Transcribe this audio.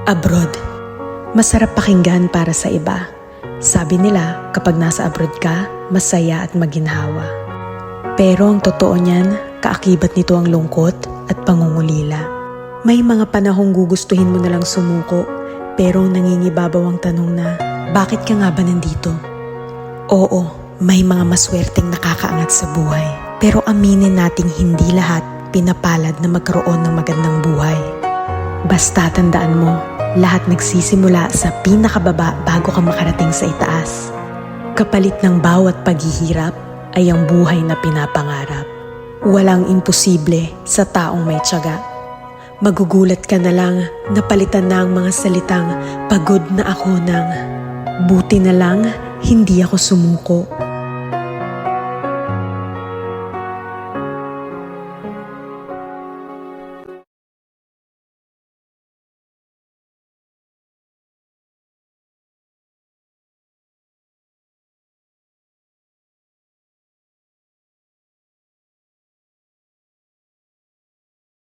Abroad. Masarap pakinggan para sa iba. Sabi nila, kapag nasa abroad ka, masaya at maginhawa. Pero ang totoo niyan, kaakibat nito ang lungkot at pangungulila. May mga panahong gugustuhin mo nalang sumuko, pero nangingibabaw ang tanong na, bakit ka nga ba nandito? Oo, may mga maswerteng nakakaangat sa buhay. Pero aminin nating hindi lahat pinapalad na magkaroon ng magandang buhay. Basta tandaan mo, lahat nagsisimula sa pinakababa bago ka makarating sa itaas. Kapalit ng bawat paghihirap ay ang buhay na pinapangarap. Walang imposible sa taong may tiyaga. Magugulat ka na lang na palitan na ang mga salitang pagod na ako ng buti na lang hindi ako sumuko.